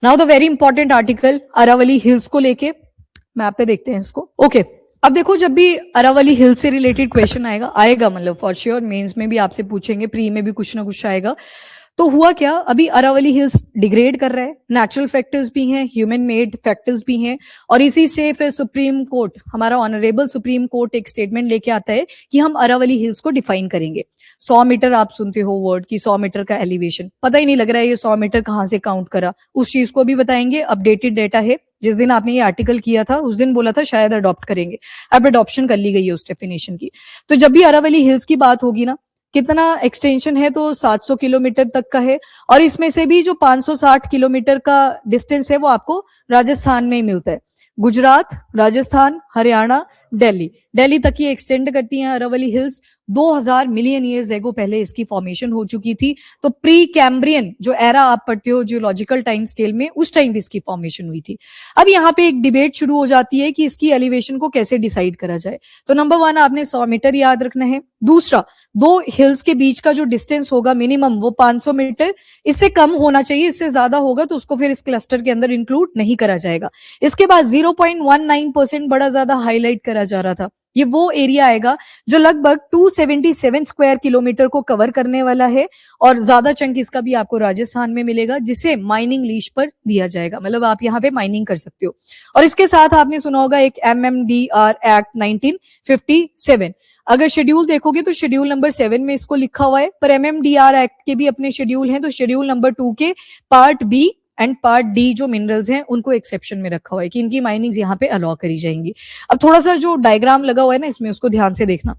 Now the very important article Aravalli hills को लेके, map पे देखते हैं इसको। ओके अब देखो, जब भी अरावली हिल्स से रिलेटेड क्वेश्चन आएगा मतलब फॉर श्योर मेंस में भी आपसे पूछेंगे, प्री में भी कुछ ना कुछ आएगा। तो हुआ क्या, अभी अरावली हिल्स डिग्रेड कर रहा है, नेचुरल फैक्टर्स भी हैं, ह्यूमन मेड फैक्टर्स भी हैं, और इसी से फिर सुप्रीम कोर्ट, हमारा ऑनरेबल सुप्रीम कोर्ट एक स्टेटमेंट लेके आता है कि हम अरावली हिल्स को डिफाइन करेंगे। 100 मीटर आप सुनते हो वर्ड की, 100 मीटर का एलिवेशन, पता ही नहीं लग रहा है ये 100 मीटर कहां से काउंट करा, उस चीज को भी बताएंगे। अपडेटेड डेटा है, जिस दिन आपने ये आर्टिकल किया था उस दिन बोला था शायद अडॉप्ट करेंगे, अब अडॉप्शन कर ली गई है उस डेफिनेशन की। तो जब भी अरावली हिल्स की बात होगी ना, कितना एक्सटेंशन है, तो 700 किलोमीटर तक का है, और इसमें से भी जो 560 किलोमीटर का डिस्टेंस है वो आपको राजस्थान में मिलता है। गुजरात, राजस्थान, हरियाणा, दिल्ली तक ये एक्सटेंड करती हैं Aravalli hills. 2000 million years ago पहले इसकी फॉर्मेशन हो चुकी थी। तो प्री कैम्ब्रियन जो एरा आप पढ़ते हो जियोलॉजिकल टाइम स्केल में, उस टाइम भी इसकी फॉर्मेशन हुई थी। अब यहाँ पे एक डिबेट शुरू हो जाती है कि इसकी एलिवेशन को कैसे डिसाइड करा जाए। तो नंबर 1 आपने 100 मीटर याद रखना है। दूसरा, दो हिल्स के बीच का जो डिस्टेंस होगा मिनिमम वो 500 मीटर, इससे कम होना चाहिए, इससे ज्यादा होगा तो उसको फिर इस क्लस्टर के अंदर इंक्लूड नहीं करा जाएगा। इसके बाद 0.19% बड़ा ज्यादा हाईलाइट करा जा रहा था, ये वो एरिया आएगा जो लगभग 277 स्क्वायर किलोमीटर को कवर करने वाला है, और ज्यादा चंक इसका भी आपको राजस्थान में मिलेगा, जिसे माइनिंग लीज पर दिया जाएगा, मतलब आप यहाँ पे माइनिंग कर सकते हो। और इसके साथ आपने सुना होगा एक MMDR एक्ट 1957, अगर शेड्यूल देखोगे तो शेड्यूल नंबर 7 में इसको लिखा हुआ है, पर MMDR एक्ट के भी अपने शेड्यूल हैं, तो शेड्यूल नंबर 2 के part B and part D जो मिनरल्स हैं उनको एक्सेप्शन में रखा हुआ है कि इनकी माइनिंग यहाँ पे अलाउ करी जाएंगी। अब थोड़ा सा जो डायग्राम लगा हुआ है ना इसमें, उसको ध्यान से देखना।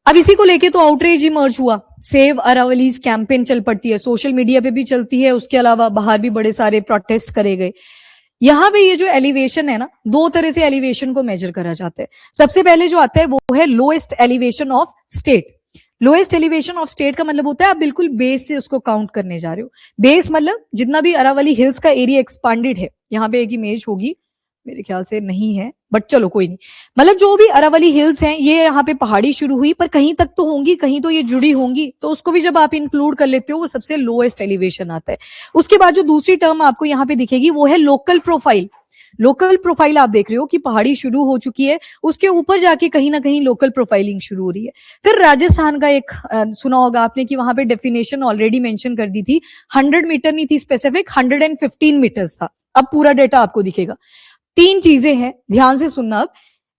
अब इसी को लेके तो आउटरीच इमर्ज हुआ, सेव अरावलीज कैंपेन चल पड़ती है, सोशल मीडिया पे भी चलती है, उसके अलावा बाहर भी बड़े सारे प्रोटेस्ट करे गए। यहाँ पे ये जो एलिवेशन है ना, दो तरह से एलिवेशन को मेजर करा जाता है। सबसे पहले जो आता है वो है lowest elevation of state. Lowest elevation of state का मतलब होता है आप बिल्कुल बेस से उसको काउंट करने जा रहे हो। बेस मतलब जितना भी अरावली हिल्स का एरिया एक्सपांडेड है, यहाँ पे एक इमेज होगी, मेरे ख्याल से नहीं है बट चलो कोई नहीं, मतलब जो भी अरावली हिल्स हैं ये यहाँ पे पहाड़ी शुरू हुई, पर कहीं तक तो होंगी, कहीं तो ये जुड़ी होंगी, तो उसको भी जब आप इंक्लूड कर लेते हो वो सबसे लोएस्ट एलिवेशन आता है। उसके बाद जो दूसरी टर्म आपको यहाँ पे दिखेगी वो है लोकल प्रोफाइल। लोकल प्रोफाइल आप देख रहे हो कि पहाड़ी शुरू हो चुकी है, उसके ऊपर जाके कहीं ना कहीं लोकल प्रोफाइलिंग शुरू हो रही है। फिर राजस्थान का एक सुना होगा आपने कि वहां पे डेफिनेशन ऑलरेडी मेंशन कर दी थी, 100 मीटर नहीं थी स्पेसिफिक, 115 मीटर्स था। अब पूरा डेटा आपको दिखेगा। तीन चीजें हैं, ध्यान से सुनना। अब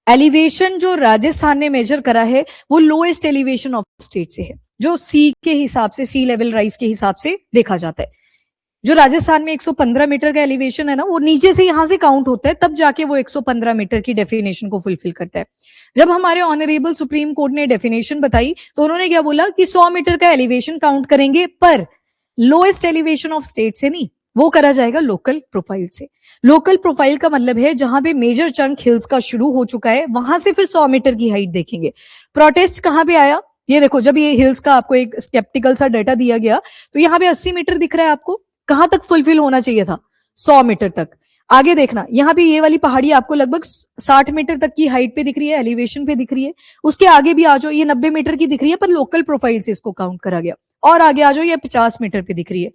एलिवेशन जो राजस्थान ने मेजर करा है वो लोएस्ट एलिवेशन ऑफ स्टेट से है, जो सी के हिसाब से, सी लेवल राइज के हिसाब से देखा जाता है। जो राजस्थान में 115 मीटर का एलिवेशन है ना, वो नीचे से यहां से काउंट होता है, तब जाके वो 115 मीटर की डेफिनेशन को फुलफिल करता है। जब हमारे ऑनरेबल सुप्रीम कोर्ट ने डेफिनेशन बताई तो उन्होंने क्या बोला कि 100 मीटर का एलिवेशन काउंट करेंगे, पर लोएस्ट एलिवेशन ऑफ स्टेट से नहीं, वो करा जाएगा लोकल प्रोफाइल से। लोकल प्रोफाइल का मतलब है जहां पे मेजर चंक हिल्स का शुरू हो चुका है, वहां से फिर 100 मीटर की हाइट देखेंगे। प्रोटेस्ट कहां पे आया, ये देखो, जब ये हिल्स का आपको एक स्केप्टिकल सा डाटा दिया गया तो यहाँ पे 80 मीटर दिख रहा है आपको, कहां तक फुलफिल होना चाहिए था, 100 मीटर तक। आगे देखना, यहाँ पे ये वाली पहाड़ी आपको लगभग 60 मीटर तक की हाइट पे दिख रही है, एलिवेशन पे दिख रही है। उसके आगे भी आ जाओ, ये 90 मीटर की दिख रही है, पर लोकल प्रोफाइल से इसको काउंट करा गया। और आगे आ जाओ, ये 50 मीटर पे दिख रही है,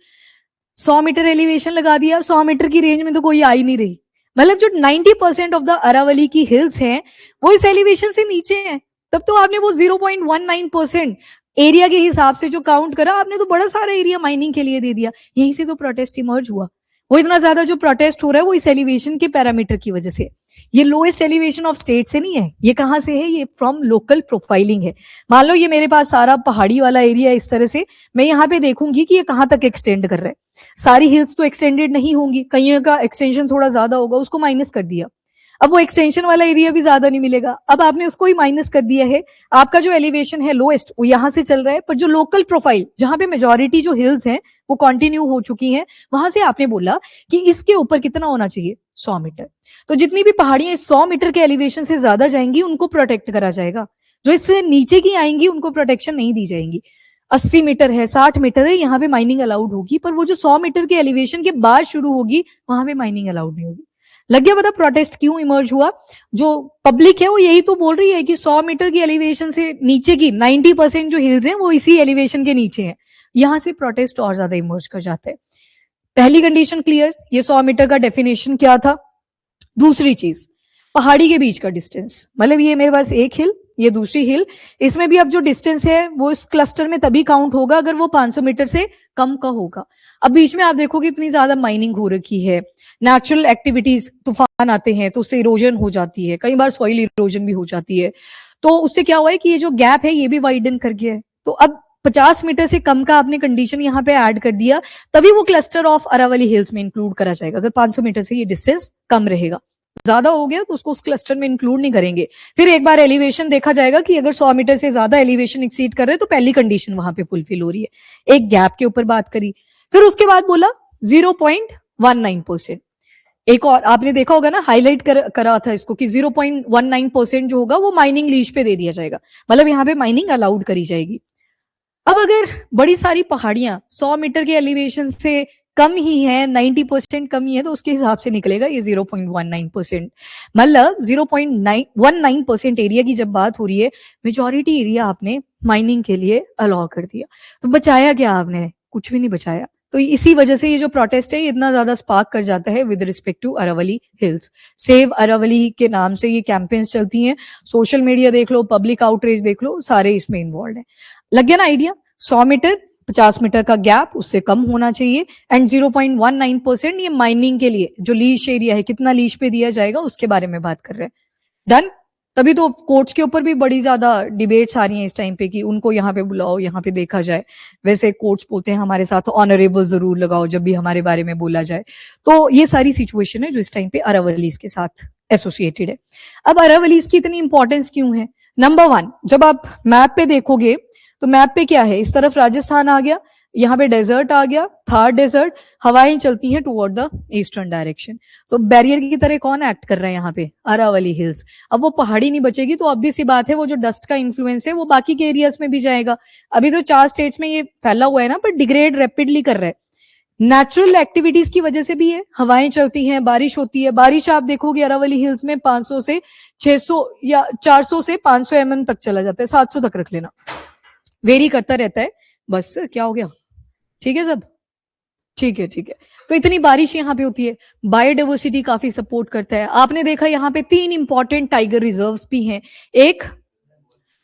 100 मीटर एलिवेशन लगा दिया, 100 मीटर की रेंज में तो कोई आ ही नहीं रही। मतलब जो 90% ऑफ द अरावली की हिल्स हैं वो इस एलिवेशन से नीचे हैं। तब तो आपने वो 0.19% एरिया के हिसाब से जो काउंट करा, आपने तो बड़ा सारा एरिया माइनिंग के लिए दे दिया। यहीं से तो प्रोटेस्ट इमर्ज हुआ। वो इतना ज्यादा जो प्रोटेस्ट हो रहा है वो इस एलिवेशन के पैरामीटर की वजह से। ये लोएस्ट एलिवेशन ऑफ स्टेट से नहीं है, ये कहां से है, ये फ्रॉम लोकल प्रोफाइलिंग है। मान लो ये मेरे पास सारा पहाड़ी वाला एरिया इस तरह से, मैं यहाँ पे देखूंगी कि ये कहां तक एक्सटेंड कर रहा है। सारी हिल्स तो एक्सटेंडेड नहीं होंगी, कहीं का एक्सटेंशन थोड़ा ज्यादा होगा, उसको माइनस कर दिया, अब वो एक्सटेंशन वाला एरिया भी ज्यादा नहीं मिलेगा, अब आपने उसको ही माइनस कर दिया है। आपका जो एलिवेशन है लोएस्ट वो यहां से चल रहा है, पर जो लोकल प्रोफाइल जहां पे मेजोरिटी जो हिल्स हैं वो कंटिन्यू हो चुकी हैं, वहां से आपने बोला कि इसके ऊपर कितना होना चाहिए, 100 मीटर। तो जितनी भी पहाड़ियां 100 मीटर के एलिवेशन से ज्यादा जाएंगी उनको प्रोटेक्ट करा जाएगा, जो इससे नीचे की आएंगी उनको प्रोटेक्शन नहीं दी जाएंगी। 80 मीटर है, 60 मीटर है, यहाँ पे माइनिंग अलाउड होगी, पर वो जो 100 मीटर के एलिवेशन के बाद शुरू होगी वहां पे माइनिंग अलाउड नहीं होगी। लग गया पता प्रोटेस्ट क्यों इमर्ज हुआ? जो पब्लिक है वो यही तो बोल रही है कि 100 मीटर की एलिवेशन से नीचे की 90% जो हिल्स हैं वो इसी एलिवेशन के नीचे हैं। यहां से प्रोटेस्ट और ज्यादा इमर्ज कर जाता है। पहली कंडीशन क्लियर, ये 100 मीटर का डेफिनेशन क्या था। दूसरी चीज, पहाड़ी के बीच का डिस्टेंस, मतलब ये मेरे पास एक हिल, ये दूसरी हिल, इसमें भी अब जो डिस्टेंस है वो इस क्लस्टर में तभी काउंट होगा अगर वो 500 मीटर से कम का होगा। अब बीच में आप देखोगे इतनी ज्यादा माइनिंग हो रखी है, नेचुरल एक्टिविटीज, तूफान आते हैं तो उससे इरोजन हो जाती है, कई बार सॉइल इरोजन भी हो जाती है, तो उससे क्या हुआ है कि ये जो गैप है ये भी वाइडन कर गया है। तो अब 50 मीटर से कम का आपने कंडीशन यहाँ पे ऐड कर दिया, तभी वो क्लस्टर ऑफ अरावली हिल्स में इंक्लूड करा जाएगा। अगर 500 मीटर से ये डिस्टेंस कम रहेगा, ज्यादा हो गया तो उसको उस क्लस्टर में इंक्लूड नहीं करेंगे। फिर एक बार एलिवेशन देखा जाएगा कि अगर 100 मीटर से ज्यादा एलिवेशन एक्सीड कर रहे हैं तो पहली कंडीशन वहां पे फुलफिल हो रही है। एक गैप के ऊपर बात करी, फिर उसके बाद बोला 0.19%। एक और आपने देखा होगा ना, हाईलाइट करा था इसको कि 0.19% जो होगा वो माइनिंग लीज पे दे दिया जाएगा, मतलब यहाँ पे माइनिंग अलाउड करी जाएगी। अब अगर बड़ी सारी पहाड़ियां 100 मीटर के एलिवेशन से कम ही है, 90% कम ही है, तो उसके हिसाब से निकलेगा ये 0.19%। मतलब 0.19% एरिया की जब बात हो रही है, मेजॉरिटी एरिया आपने माइनिंग के लिए अलाउ कर दिया, तो बचाया क्या आपने? कुछ भी नहीं बचाया। तो इसी वजह से ये जो प्रोटेस्ट है इतना ज्यादा स्पार्क कर जाता है with respect to Aravalli hills. Save Aravalli के नाम से ये कैंपेन्स चलती हैं, सोशल मीडिया देख लो, पब्लिक आउटरीच देख लो, सारे इसमें इन्वॉल्व है। लग गया ना आइडिया? 100 मीटर, 50 मीटर का गैप उससे कम होना चाहिए, एंड 0.19% ये माइनिंग के लिए जो लीज एरिया है, कितना लीज पे दिया जाएगा उसके बारे में बात कर रहे हैं। डन। तभी तो कोर्ट्स के ऊपर भी बड़ी ज्यादा डिबेट्स आ रही हैं इस टाइम पे कि उनको यहाँ पे बुलाओ, यहाँ पे देखा जाए। वैसे कोर्ट्स बोलते हैं हमारे साथ ऑनरेबल जरूर लगाओ जब भी हमारे बारे में बोला जाए। तो ये सारी सिचुएशन है जो इस टाइम पे अरावलीज के साथ एसोसिएटेड है। अब अरावलीज की इतनी इंपॉर्टेंस क्यों है? नंबर 1, जब आप मैप पे देखोगे तो मैप पे क्या है, इस तरफ राजस्थान आ गया, यहाँ पे डेजर्ट आ गया, थार डेजर्ट, हवाएं चलती हैं टुवर्ड द ईस्टर्न डायरेक्शन। तो बैरियर की तरह कौन एक्ट कर रहा है यहाँ पे? अरावली हिल्स। अब वो पहाड़ी नहीं बचेगी तो ऑब्वियस सी बात है वो जो डस्ट का इन्फ्लुएंस है वो बाकी के एरियाज में भी जाएगा। अभी तो 4 स्टेट्स में ये फैला हुआ है ना, पर डिग्रेड रैपिडली कर रहा है। नेचुरल एक्टिविटीज की वजह से भी है, हवाएं चलती हैं, बारिश होती है। बारिश आप देखोगे अरावली हिल्स में 500 से 600 या 400 से 500 mm तक चला जाता है, 700 तक रख लेना, वेरी करता रहता है। बस क्या हो गया? ठीक है सब? ठीक है, ठीक है। तो इतनी बारिश यहाँ पे होती है, बायोडाइवर्सिटी काफी सपोर्ट करता है। आपने देखा यहाँ पे 3 इंपॉर्टेंट टाइगर रिजर्व्स भी हैं, एक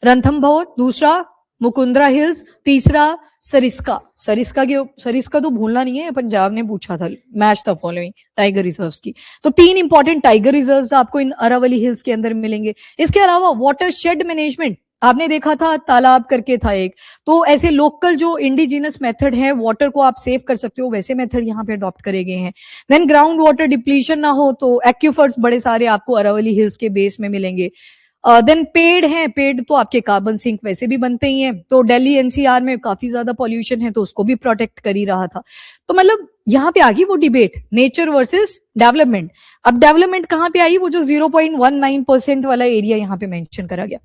रणथंभौर, दूसरा मुकुंदरा हिल्स, तीसरा सरिस्का। सरिस्का तो भूलना नहीं है, पंजाब ने पूछा था, match the following tiger reserves की। तो 3 इंपॉर्टेंट टाइगर रिजर्व्स आपको इन अरावली हिल्स के अंदर मिलेंगे। इसके अलावा वाटर शेड मैनेजमेंट आपने देखा था, तालाब करके था एक, तो ऐसे लोकल जो इंडिजिनस मेथड है वाटर को आप सेव कर सकते हो, वैसे मेथड यहाँ पे अडॉप्ट करे गए हैं। देन ग्राउंड वाटर डिप्लीशन ना हो तो एक्यूफर्स बड़े सारे आपको अरावली हिल्स के बेस में मिलेंगे। देन पेड़ हैं, पेड़ तो आपके कार्बन सिंक वैसे भी बनते ही हैं, तो दिल्ली एनसीआर में काफी ज्यादा पॉल्यूशन है तो उसको भी प्रोटेक्ट कर ही रहा था। तो मतलब यहाँ पे आ गई वो डिबेट, नेचर वर्सेस डेवलपमेंट। अब डेवलपमेंट कहाँ पे आई? वो जो 0.19% वाला एरिया यहाँ पे मेंशन करा गया।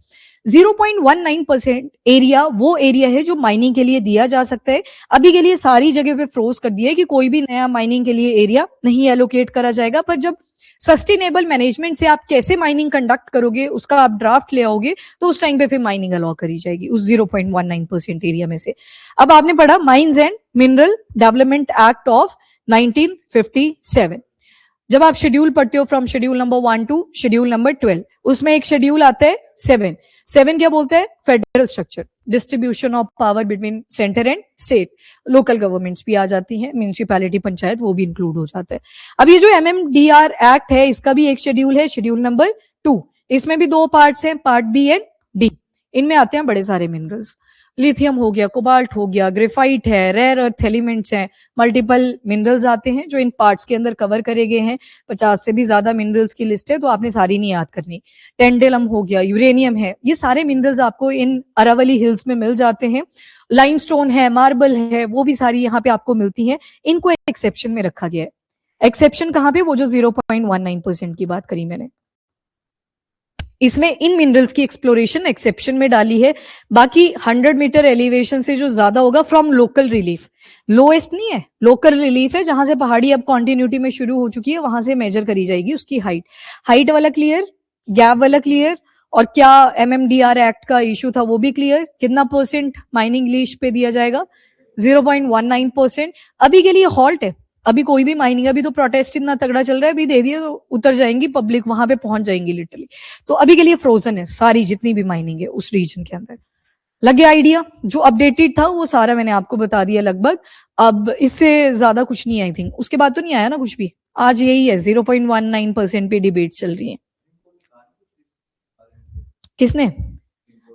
0.19% एरिया वो एरिया है जो माइनिंग के लिए दिया जा सकता है। अभी के लिए सारी जगह पे फ्रोज कर दिया है कि कोई भी नया माइनिंग के लिए एरिया नहीं एलोकेट करा जाएगा, पर जब सस्टेनेबल मैनेजमेंट से आप कैसे माइनिंग कंडक्ट करोगे उसका आप ड्राफ्ट ले आओगे तो उस टाइम पे फिर माइनिंग अलाउ करी जाएगी उस 0.19% एरिया में से। अब आपने पढ़ा mines and mineral development act of 1957। जब आप शेड्यूल पढ़ते हो from schedule number 1 to schedule number 12, उसमें एक शेड्यूल आता है 7 क्या बोलते हैं? Federal structure, distribution of power between centre and state. Local governments भी आ जाती हैं, म्यूनिसिपैलिटी, पंचायत, वो भी इंक्लूड हो जाता है। अब ये जो MMDR एक्ट है इसका भी एक शेड्यूल है, शेड्यूल नंबर 2। इसमें भी 2 पार्ट्स हैं, पार्ट बी एंड डी। इनमें आते हैं बड़े सारे मिनरल्स, लिथियम हो गया, कोबाल्ट हो गया, ग्रेफाइट है, रेयर अर्थ एलिमेंट्स हैं, मल्टीपल मिनरल्स आते हैं जो इन पार्ट्स के अंदर कवर करे गए हैं। 50 से भी ज्यादा मिनरल्स की लिस्ट है तो आपने सारी नहीं याद करनी। टेंडेलम हो गया, यूरेनियम है, ये सारे मिनरल्स आपको इन अरावली हिल्स में मिल जाते हैं। लाइमस्टोन है, मार्बल है, वो भी सारी यहाँ पे आपको मिलती हैं। इनको एक्सेप्शन में रखा गया है। एक्सेप्शन कहाँ पे? वो जो 0.19% की बात करी मैंने, इसमें इन मिनरल्स की एक्सप्लोरेशन एक्सेप्शन में डाली है। बाकी 100 मीटर एलिवेशन से जो ज्यादा होगा फ्रॉम लोकल रिलीफ, लोएस्ट नहीं है, लोकल रिलीफ है, जहां से पहाड़ी अब कॉन्टिन्यूटी में शुरू हो चुकी है वहां से मेजर करी जाएगी उसकी हाइट वाला क्लियर, गैप वाला क्लियर, और क्या MMDR एक्ट का इश्यू था वो भी क्लियर। कितना % माइनिंग लीज पे दिया जाएगा? 0.19%। अभी के लिए हॉल्ट है, अभी कोई भी माइनिंग, अभी तो प्रोटेस्ट इतना तगड़ा चल रहा है, अभी दे दिए तो उतर जाएंगी पब्लिक, वहां पे पहुंच जाएंगी लिटरली। तो अभी के लिए फ्रोजन है सारी जितनी भी माइनिंग है उस रीजन के अंदर। लग गया आइडिया? जो अपडेटेड था वो सारा मैंने आपको बता दिया लगभग। अब इससे ज्यादा कुछ नहीं, आई थिंक उसके बाद तो नहीं आया ना कुछ भी। आज यही है, 0.19% पे डिबेट चल रही है। किसने?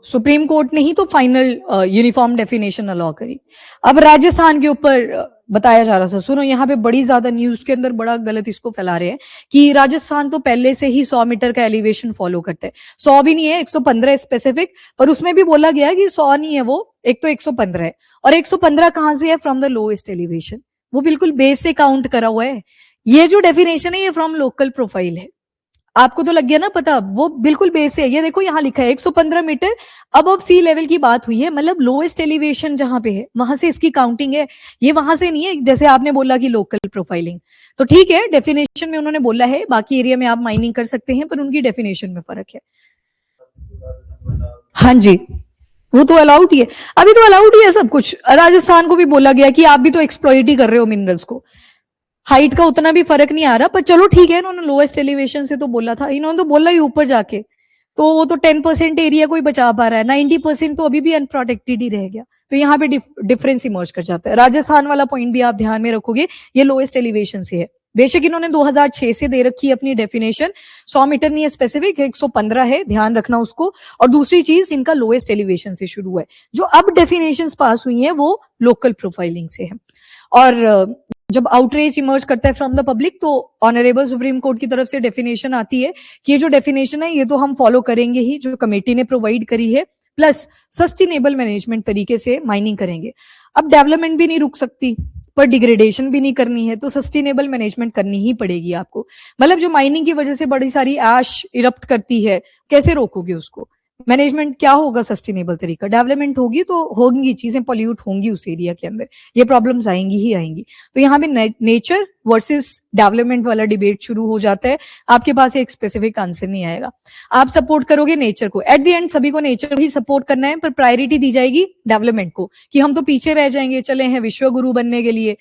सुप्रीम कोर्ट ने ही तो फाइनल यूनिफॉर्म डेफिनेशन अलाउ करी। अब राजस्थान के ऊपर बताया जा रहा था, सुनो यहाँ पे बड़ी ज्यादा न्यूज के अंदर बड़ा गलत इसको फैला रहे हैं कि राजस्थान तो पहले से ही 100 मीटर का एलिवेशन फॉलो करते हैं। 100 भी नहीं है, 115 स्पेसिफिक, पर उसमें भी बोला गया है कि 100 नहीं है वो, एक तो 115 है। और 115 कहां से है? फ्रॉम द लोएस्ट एलिवेशन, वो बिल्कुल बेस से काउंट करा हुआ है। ये जो डेफिनेशन है ये फ्रॉम लोकल प्रोफाइल है। आपको तो लग गया ना पता, वो बिल्कुल बेस है। ये देखो यहाँ लिखा है 115 मीटर अब सी लेवल की बात हुई है, मतलब लोएस्ट एलिवेशन जहां पे है वहां से इसकी काउंटिंग है। ये वहां से नहीं है जैसे आपने बोला कि लोकल प्रोफाइलिंग। तो ठीक है, डेफिनेशन में उन्होंने बोला है बाकी एरिया में आप माइनिंग कर सकते हैं, पर उनकी डेफिनेशन में फर्क है। हाँ जी, वो तो अलाउड ही है, अभी तो अलाउड ही है सब कुछ। राजस्थान को भी बोला गया कि आप भी तो एक्सप्लॉइट ही कर रहे हो मिनरल्स को। हाइट का उतना भी फर्क नहीं आ रहा, पर चलो ठीक है, इन्होंने लोएस्ट एलिवेशन से तो बोला था, इन्होंने तो बोला ही ऊपर जाके, तो वो तो 10% एरिया को ही बचा पा रहा है, 90% तो अभी भी अनप्रोटेक्टेड ही रह गया। तो यहाँ पे डिफरेंस इमर्ज कर जाता है। राजस्थान वाला पॉइंट भी आप ध्यान में रखोगे, ये लोएस्ट एलिवेशन से है। बेशक इन्होंने 2006 से दे रखी है अपनी डेफिनेशन, 100 मीटर नहीं है स्पेसिफिक, 115 है, ध्यान रखना उसको। और दूसरी चीज, इनका लोएस्ट एलिवेशन से शुरू है। जो अब डेफिनेशन पास हुई है वो लोकल प्रोफाइलिंग से है। और जब आउटरीच इमर्ज करता है फ्रॉम द पब्लिक तो ऑनरेबल सुप्रीम कोर्ट की तरफ से डेफिनेशन आती है कि ये जो डेफिनेशन है ये तो हम फॉलो करेंगे ही, जो कमेटी ने प्रोवाइड करी है, प्लस सस्टेनेबल मैनेजमेंट तरीके से माइनिंग करेंगे। अब डेवलपमेंट भी नहीं रुक सकती, पर डिग्रेडेशन भी नहीं करनी है, तो सस्टेनेबल मैनेजमेंट करनी ही पड़ेगी आपको। मतलब जो माइनिंग की वजह से बड़ी सारी ऐश इरप्ट करती है, कैसे रोकोगे उसको? मैनेजमेंट क्या होगा? सस्टेनेबल तरीका, डेवलपमेंट होगी तो होंगी चीजें, पॉल्यूट होंगी उस एरिया के अंदर, ये प्रॉब्लम्स आएंगी ही आएंगी। तो यहाँ पे नेचर वर्सेस डेवलपमेंट वाला डिबेट शुरू हो जाता है। आपके पास एक स्पेसिफिक आंसर नहीं आएगा। आप सपोर्ट करोगे नेचर को, एट द एंड सभी को नेचर ही सपोर्ट करना है, पर प्रायोरिटी दी जाएगी डेवलपमेंट को, कि हम तो पीछे रह जाएंगे, चले हैं विश्व गुरु बनने के लिए,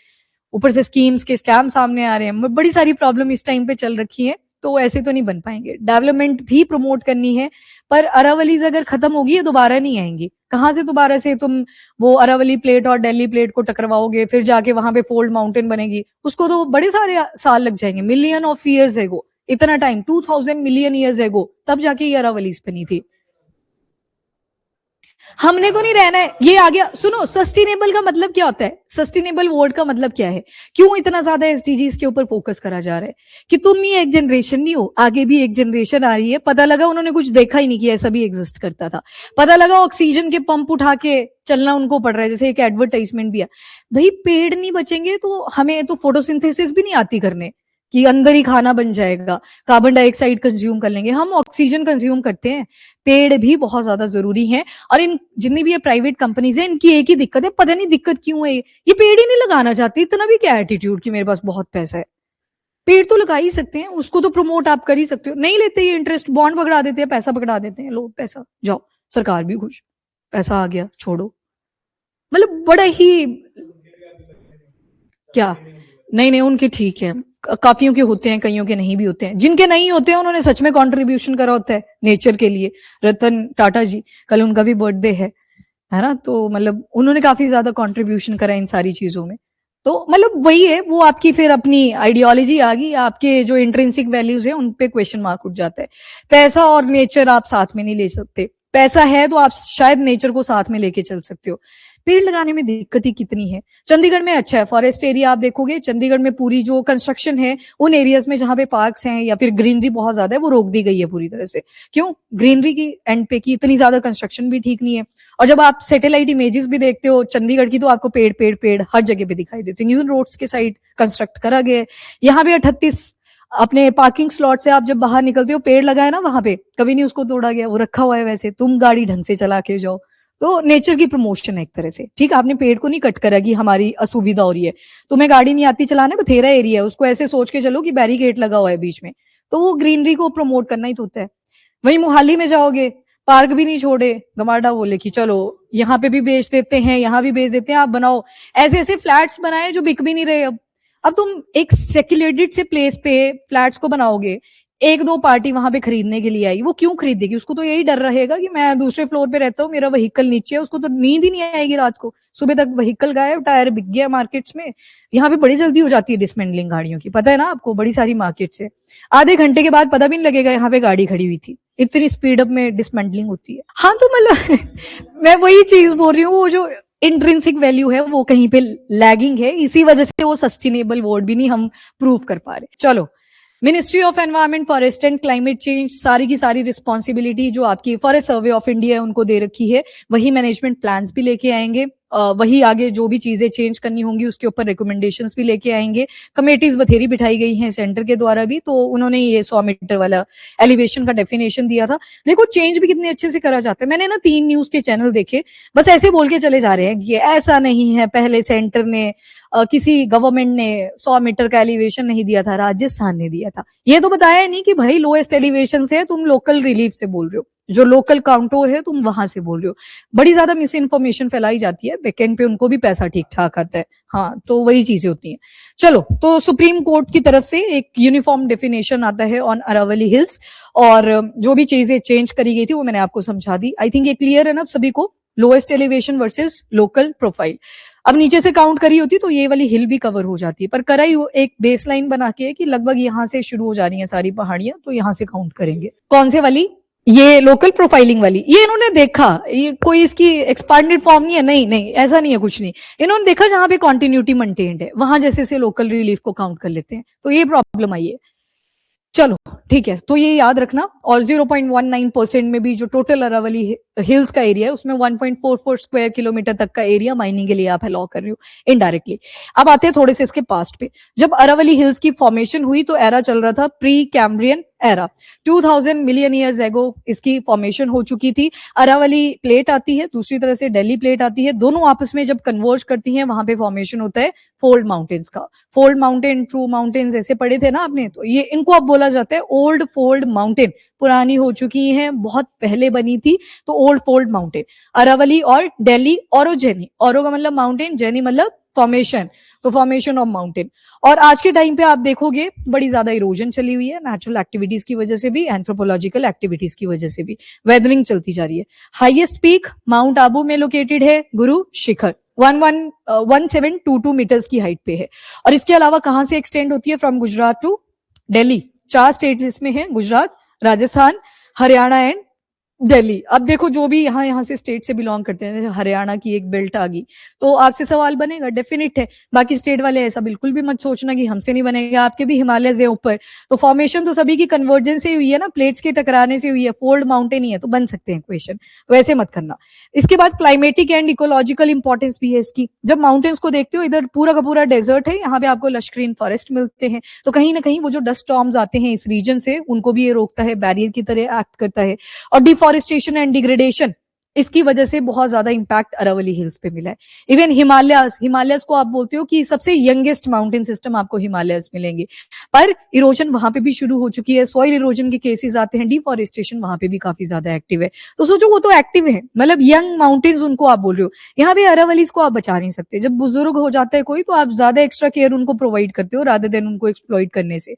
ऊपर से स्कीम्स के स्कैम सामने आ रहे हैं, बड़ी सारी प्रॉब्लम इस टाइम पे चल रखी है, तो ऐसे तो नहीं बन पाएंगे। डेवलपमेंट भी प्रमोट करनी है, पर अरावलीज अगर खत्म होगी ये दोबारा नहीं आएंगी। कहां से दोबारा से तुम वो अरावली प्लेट और दिल्ली प्लेट को टकरवाओगे, फिर जाके वहां पे फोल्ड माउंटेन बनेगी, उसको तो बड़े सारे साल लग जाएंगे, मिलियन ऑफ ईयर्स एगो, इतना टाइम, 2000 मिलियन ईयर्स एगो, तब जाके ये अरावलीज बनी थी। हमने तो नहीं रहना है, ये आ गया। सुनो, सस्टेनेबल का मतलब क्या होता है? सस्टेनेबल वर्ड का मतलब क्या है? क्यों इतना ज्यादा एसडीजीज के ऊपर फोकस करा जा रहा है? कि तुम ही एक जनरेशन नहीं हो, आगे भी एक जनरेशन आ रही है। पता लगा उन्होंने कुछ देखा ही नहीं कि ऐसा भी एग्जिस्ट करता था। पता लगा ऑक्सीजन के पंप उठा के चलना उनको पड़ रहा है, जैसे एक एडवर्टाइजमेंट भी है। भाई पेड़ नहीं बचेंगे तो हमें तो फोटोसिंथेसिस भी नहीं आती करने, कि अंदर ही खाना बन जाएगा, कार्बन डाइऑक्साइड कंज्यूम कर लेंगे, हम ऑक्सीजन कंज्यूम करते हैं। पेड़ भी बहुत ज्यादा जरूरी है। और इन जितनी भी ये प्राइवेट कंपनीज है, इनकी एक ही दिक्कत है, पता नहीं दिक्कत क्यों है, ये पेड़ ही नहीं लगाना चाहती। इतना भी क्या एटीट्यूड कि मेरे पास बहुत पैसा है, पेड़ तो लगा ही सकते हैं, उसको तो प्रमोट आप कर ही सकते हो। नहीं लेते ये इंटरेस्ट, बॉन्ड पकड़ा देते हैं, पैसा पकड़ा देते हैं, लो पैसा, जाओ, सरकार भी खुश, पैसा आ गया, छोड़ो। मतलब बड़ा ही क्या, नहीं नहीं उनके ठीक है, काफियों के होते हैं, कईयों के नहीं भी होते हैं। जिनके नहीं होते हैं उन्होंने सच में कंट्रीब्यूशन करा होता है नेचर के लिए। रतन टाटा जी, कल उनका भी बर्थडे है ना, तो मतलब उन्होंने काफी ज्यादा कंट्रीब्यूशन करा इन सारी चीजों में। तो मतलब वही है, वो आपकी फिर अपनी आइडियोलॉजी आ गई, आपके जो इंट्रिंसिक वैल्यूज है उन पे क्वेश्चन मार्क उठ जाता है। पैसा और नेचर आप साथ में नहीं ले सकते, पैसा है तो आप शायद नेचर को साथ में लेके चल सकते हो। पेड़ लगाने में दिक्कत ही कितनी है। चंडीगढ़ में अच्छा है, फॉरेस्ट एरिया आप देखोगे, चंडीगढ़ में पूरी जो कंस्ट्रक्शन है उन एरियाज में जहां पे पार्क्स हैं या फिर ग्रीनरी बहुत ज्यादा है, वो रोक दी गई है पूरी तरह से। क्यों? ग्रीनरी की एंड पे की इतनी ज्यादा कंस्ट्रक्शन भी ठीक नहीं है। और जब आप सैटेलाइट इमेजेस भी देखते हो चंडीगढ़ की, तो आपको पेड़ पेड़ पेड़ हर जगह पे दिखाई देते हैं। इवन रोड्स के साइड कंस्ट्रक्ट करा गया है। यहाँ पे 38 अपने पार्किंग स्लॉट से आप जब बाहर निकलते हो, पेड़ लगा है ना वहां पे, कभी नहीं उसको तोड़ा गया, वो रखा हुआ है वैसे, तुम गाड़ी ढंग से चला के जाओ। तो नेचर की प्रमोशन है एक तरह से। ठीक, आपने पेड़ को नहीं कट करा कि हमारी असुविधा हो रही है, तुम्हें गाड़ी नहीं आती चलाने, बथेरा एरिया है, उसको ऐसे सोच के चलो कि बैरिकेड लगा हुआ है बीच में, तो वो ग्रीनरी को प्रमोट करना ही तो होता है। वहीं मोहाली में जाओगे, पार्क भी नहीं छोड़े, गमाडा बोले कि चलो यहाँ पे भी बेच देते हैं, यहाँ भी बेच देते हैं, आप बनाओ। ऐसे ऐसे फ्लैट्स बनाए जो बिक भी नहीं रहे। अब अब तुम एक सेक्युलेटेड से प्लेस पे फ्लैट्स को बनाओगे, एक दो पार्टी वहां पे खरीदने के लिए आई, वो क्यों खरीदेगी? उसको तो यही डर रहेगा कि मैं दूसरे फ्लोर पे रहता हूँ, मेरा व्हीकल नीचे है, उसको तो नींद ही नहीं आएगी रात को, सुबह तक व्हीकल गायब, टायर बिक गया मार्केट्स में। यहाँ पे बड़ी जल्दी हो जाती है डिसमेंटलिंग गाड़ियों की, पता है ना आपको, बड़ी सारी मार्केट से आधे घंटे के बाद पता भी नहीं लगेगा यहाँ पे गाड़ी खड़ी हुई थी, इतनी स्पीड अप में डिसमेंटलिंग होती है। हाँ तो मतलब मैं वही चीज बोल रही हूँ, वो जो इंट्रिंसिक वैल्यू है वो कहीं पे लैगिंग है, इसी वजह से वो सस्टेनेबल वर्ड भी नहीं हम प्रूव कर पा रहे। चलो, ministry of environment, forest and climate change, सारी की सारी रिस्पॉन्सिबिलिटी जो आपकी फॉरेस्ट सर्वे ऑफ इंडिया है उनको दे रखी है, वही मैनेजमेंट प्लान्स भी लेके आएंगे, वही आगे जो भी चीजें चेंज करनी होंगी उसके ऊपर रिकमेंडेशंस भी लेके आएंगे। कमेटीज बथेरी बिठाई गई हैं सेंटर के द्वारा भी, तो उन्होंने ये 100 मीटर वाला एलिवेशन का डेफिनेशन दिया था। देखो चेंज भी कितने अच्छे से करा जाता है। मैंने ना 3 न्यूज के चैनल देखे, बस ऐसे बोल के चले जा रहे हैं कि ऐसा नहीं है, पहले सेंटर ने किसी गवर्नमेंट ने 100 मीटर का एलिवेशन नहीं दिया था, राजस्थान ने दिया था। ये तो बताया नहीं कि भाई लोएस्ट एलिवेशन से तुम लोकल रिलीफ से बोल रहे हो, जो लोकल काउंटोर है तुम वहां से बोल रहे हो। बड़ी ज्यादा मिस इन्फॉर्मेशन फैलाई जाती है, बैकेंड पे उनको भी पैसा ठीक ठाक आता है। हाँ तो वही चीजें होती हैं। चलो, तो सुप्रीम कोर्ट की तरफ से एक यूनिफॉर्म डेफिनेशन आता है ऑन अरावली हिल्स, और जो भी चीजें चेंज करी गई थी वो मैंने आपको समझा दी। आई थिंक ये क्लियर है ना सभी को, lowest elevation versus local profile. अब नीचे से काउंट करी होती तो ये वाली हिल भी कवर हो जाती है, पर कराई एक बेस लाइन बना के कि लगभग यहाँ से शुरू हो जा रही हैं सारी पहाड़ियां, तो यहाँ से काउंट करेंगे। कौन से वाली? ये लोकल प्रोफाइलिंग वाली। ये इन्होंने देखा, ये कोई इसकी एक्सपांडेड फॉर्म नहीं है, नहीं नहीं ऐसा नहीं है, कुछ नहीं। इन्होंने देखा जहां पे कॉन्टिन्यूटी मेंटेन्ड है वहां जैसे से लोकल रिलीफ को काउंट कर लेते हैं, तो ये प्रॉब्लम आई है। चलो ठीक है, तो ये याद रखना। और 0.19% में भी जो टोटल अरावली हिल्स का एरिया है उसमें 1.44 स्क्वायर किलोमीटर तक का एरिया माइनिंग के लिए आप अलाउ कर रहे हो इनडायरेक्टली। अब आते हैं थोड़े से इसके पास्ट पे। जब अरावली हिल्स की फॉर्मेशन हुई तो एरा चल रहा था pre Cambrian era, 2000 million years ago इसकी फॉर्मेशन हो चुकी थी। अरावली प्लेट आती है, दूसरी तरह से दिल्ली प्लेट आती है, दोनों आपस में जब कन्वर्ज करती हैं वहां पे फॉर्मेशन होता है फोल्ड माउंटेन्स का। फोल्ड माउंटेन, ट्रू माउंटेन्स ऐसे पढ़े थे ना आपने, तो ये इनको अब बोला जाता है ओल्ड फोल्ड माउंटेन। पुरानी हो चुकी हैं, बहुत पहले बनी थी, तो ओल्ड फोल्ड माउंटेन। अरावली और दिल्ली ऑरोजेनी, ऑरो का मतलब माउंटेन, जेनी मतलब फॉर्मेशन, तो फॉर्मेशन ऑफ माउंटेन। और आज के टाइम पे आप देखोगे बड़ी ज्यादा इरोजन चली हुई है, नेचुरल एक्टिविटीज की वजह से भी, एंथ्रोपोलॉजिकल एक्टिविटीज की वजह से भी वेदरिंग चलती जा रही है। हाईएस्ट पीक माउंट आबू में लोकेटेड है, गुरु शिखर 1722 मीटर्स की हाइट पे है। और इसके अलावा कहां से एक्सटेंड होती है? From Gujarat to Delhi. 4 states इसमें हैं, गुजरात, राजस्थान, हरियाणा एंड दिल्ली। अब देखो जो भी यहाँ से स्टेट से बिलोंग करते हैं, हरियाणा की एक बेल्ट आ गई तो आपसे सवाल बनेगा, डेफिनेट है। बाकी स्टेट वाले ऐसा बिल्कुल भी मत सोचना कि हमसे नहीं बनेगा, आपके भी हिमालय है ऊपर, तो फॉर्मेशन तो सभी की कन्वर्जेंस से हुई है ना, प्लेट्स के टकराने से हुई है, फोल्ड माउंटेन ही है, तो बन सकते हैं क्वेश्चन, तो ऐसे मत करना। इसके बाद क्लाइमेटिक एंड इकोलॉजिकल इंपॉर्टेंस भी है इसकी। जब माउंटेन्स को देखते हो, इधर पूरा का पूरा डेजर्ट है, यहाँ पे आपको लश ग्रीन फॉरेस्ट मिलते हैं, तो कहीं ना कहीं वो जो डस्ट स्टॉर्म्स आते हैं इस रीजन से उनको भी ये रोकता है, बैरियर की तरह एक्ट करता है। और डिफॉरेस्टेशन एंड डिग्रेडेशन, इसकी वजह से बहुत ज्यादा इंपैक्ट अरावली हिल्स पे मिला है। इवन हिमालयस को आप बोलते हो कि सबसे यंगेस्ट माउंटेन सिस्टम आपको हिमालयस मिलेंगे, पर इरोजन वहां पे भी शुरू हो चुकी है, सॉइल इरोजन के केसेस आते हैं, डिफॉरेस्टेशन वहां पे भी काफी ज्यादा एक्टिव है। तो सोचो वो तो एक्टिव है, मतलब यंग माउंटेन्स उनको आप बोल रहे हो, यहाँ पे अरावलीज को आप बचा नहीं सकते। जब बुजुर्ग हो जाता है कोई तो आप ज्यादा एक्स्ट्रा केयर उनको प्रोवाइड करते हो रादर देन उनको एक्सप्लॉइट करने से,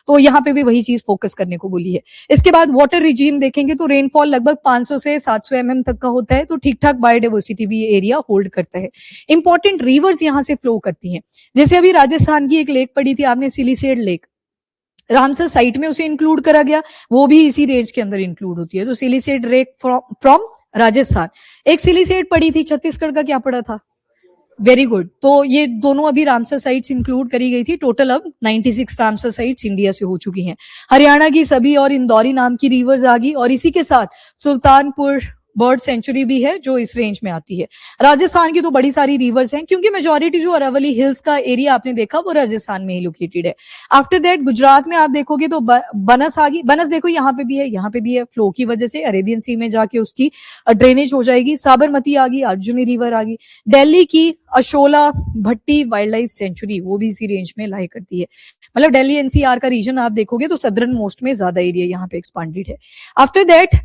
तो यहाँ पे भी वही चीज फोकस करने को बोली है। इसके बाद वाटर रिजीम देखेंगे तो रेनफॉल लगभग 500 से 700 mm तक का होता है, तो ठीक ठाक बायोडाइवर्सिटी भी ये एरिया होल्ड करता है। इंपॉर्टेंट रिवर्स यहाँ से फ्लो करती हैं, जैसे अभी राजस्थान की एक लेक पड़ी थी आपने, सिलीसेड लेक, रामसर साइट में उसे इंक्लूड करा गया, वो भी इसी रेंज के अंदर इंक्लूड होती है। तो सिलीसेड लेक फ्रॉम राजस्थान। एक सिलीसेड पड़ी थी छत्तीसगढ़ का, क्या पड़ा था? Very good. तो ये दोनों अभी रामसर साइट्स इंक्लूड करी गई थी। टोटल अब 96 रामसर साइट्स इंडिया से हो चुकी हैं। हरियाणा की सभी और इंदौरी नाम की रिवर्स आ गई, और इसी के साथ सुल्तानपुर बर्ड सेंचुरी भी है जो इस रेंज में आती है। राजस्थान की तो बड़ी सारी रिवर्स हैं, क्योंकि मेजोरिटी जो अरावली हिल्स का एरिया आपने देखा वो राजस्थान में ही लोकेटेड है। आफ्टर दैट गुजरात में आप देखोगे तो बनस आ गई। बनस देखो यहाँ पे भी है, यहाँ पे भी है, फ्लो की वजह से अरेबियन सी में जाके उसकी ड्रेनेज हो जाएगी। साबरमती आ गई, अर्जुनी रिवर आ गई। दिल्ली की अशोला भट्टी वाइल्ड लाइफ सेंचुरी, वो भी इसी रेंज में लाई करती है। मतलब दिल्ली एनसीआर का रीजन आप देखोगे तो सदर्न मोस्ट में ज्यादा एरिया यहाँ पे एक्सपांडेड है। आफ्टर दैट